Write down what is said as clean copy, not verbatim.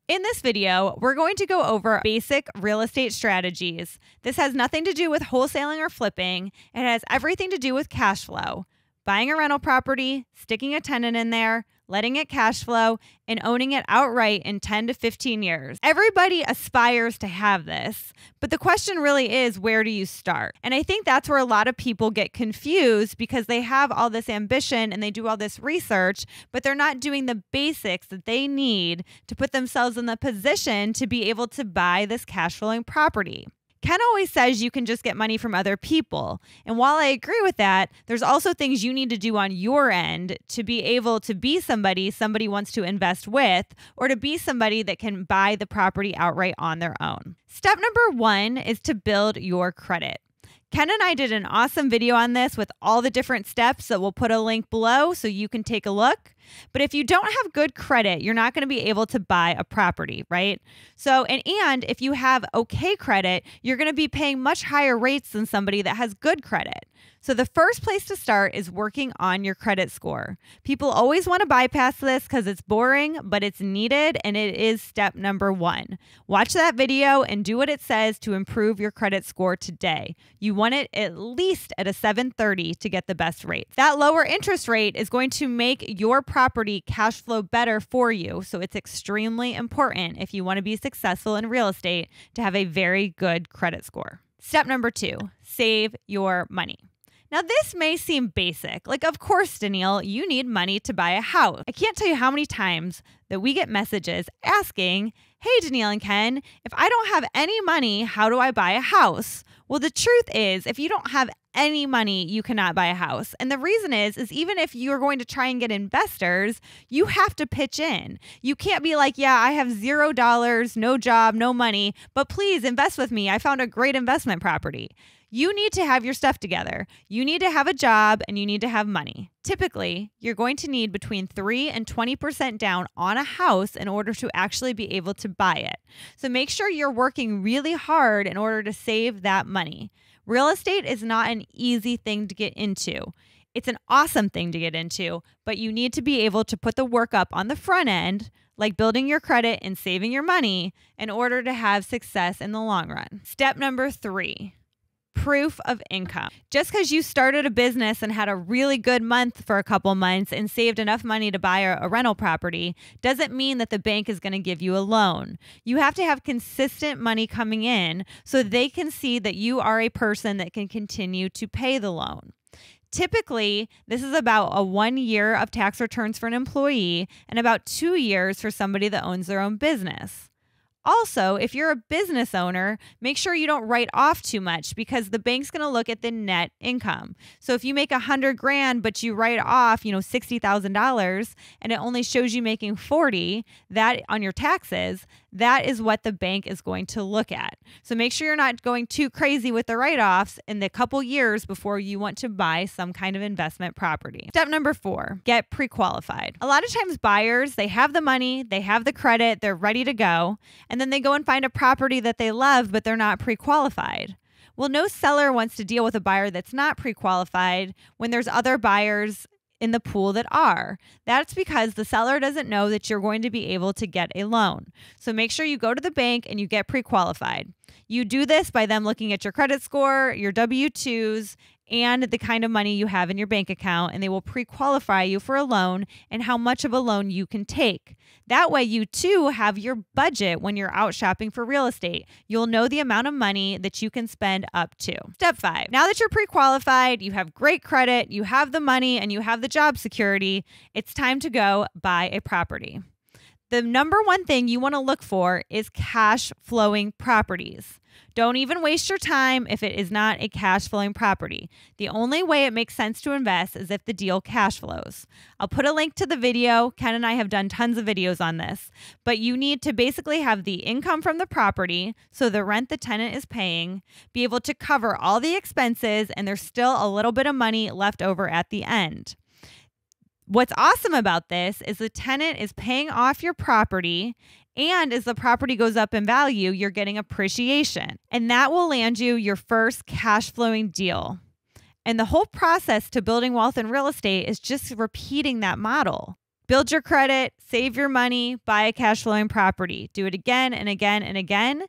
In this video, we're going to go over basic real estate strategies. This has nothing to do with wholesaling or flipping. It has everything to do with cash flow. Buying a rental property, sticking a tenant in there, letting it cash flow, and owning it outright in 10 to 15 years. Everybody aspires to have this, but the question really is, where do you start? And I think that's where a lot of people get confused because they have all this ambition and they do all this research, but they're not doing the basics that they need to put themselves in the position to be able to buy this cash flowing property. Ken always says you can just get money from other people. And while I agree with that, there's also things you need to do on your end to be able to be somebody wants to invest with, or to be somebody that can buy the property outright on their own. Step number 1 is to build your credit. Ken and I did an awesome video on this with all the different steps that we'll put a link below so you can take a look. But if you don't have good credit, you're not going to be able to buy a property, right? So, and if you have okay credit, you're going to be paying much higher rates than somebody that has good credit. So the first place to start is working on your credit score. People always want to bypass this because it's boring, but it's needed, and it is step number 1. Watch that video and do what it says to improve your credit score today. You want it at least at a 730 to get the best rate. That lower interest rate is going to make your property cash flow better for you. So it's extremely important if you want to be successful in real estate to have a very good credit score. Step number 2, save your money. Now, this may seem basic. Like, of course, Danille, you need money to buy a house. I can't tell you how many times that we get messages asking, hey, Danille and Ken, if I don't have any money, how do I buy a house? Well, the truth is, if you don't have any money, you cannot buy a house. And the reason is even if you're going to try and get investors, you have to pitch in. You can't be like, yeah, I have $0, no job, no money, but please invest with me. I found a great investment property. You need to have your stuff together. You need to have a job and you need to have money. Typically, you're going to need between 3 and 20% down on a house in order to actually be able to buy it. So make sure you're working really hard in order to save that money. Real estate is not an easy thing to get into. It's an awesome thing to get into, but you need to be able to put the work up on the front end, like building your credit and saving your money, in order to have success in the long run. Step number 3. Proof of income. Just because you started a business and had a really good month for a couple months and saved enough money to buy a rental property doesn't mean that the bank is going to give you a loan. You have to have consistent money coming in so they can see that you are a person that can continue to pay the loan. Typically, this is about a 1 year of tax returns for an employee and about 2 years for somebody that owns their own business. Also, if you're a business owner, make sure you don't write off too much because the bank's going to look at the net income. So if you make $100,000, but you write off, $60,000 and it only shows you making 40, that on your taxes, that is what the bank is going to look at. So make sure you're not going too crazy with the write-offs in the couple years before you want to buy some kind of investment property. Step number 4, get pre-qualified. A lot of times buyers, they have the money, they have the credit, they're ready to go, and then they go and find a property that they love, but they're not pre-qualified. Well, no seller wants to deal with a buyer that's not pre-qualified when there's other buyers in the pool that are. That's because the seller doesn't know that you're going to be able to get a loan. So make sure you go to the bank and you get pre-qualified. You do this by them looking at your credit score, your W-2s, and the kind of money you have in your bank account, and they will pre-qualify you for a loan and how much of a loan you can take. That way you too have your budget when you're out shopping for real estate. You'll know the amount of money that you can spend up to. Step 5, now that you're pre-qualified, you have great credit, you have the money, and you have the job security, it's time to go buy a property. The number 1 thing you want to look for is cash flowing properties. Don't even waste your time if it is not a cash flowing property. The only way it makes sense to invest is if the deal cash flows. I'll put a link to the video. Ken and I have done tons of videos on this, but you need to basically have the income from the property, so the rent the tenant is paying, be able to cover all the expenses, and there's still a little bit of money left over at the end. What's awesome about this is the tenant is paying off your property, and as the property goes up in value, you're getting appreciation. And that will land you your first cash flowing deal. And the whole process to building wealth in real estate is just repeating that model. Build your credit, save your money, buy a cash flowing property. Do it again and again and again.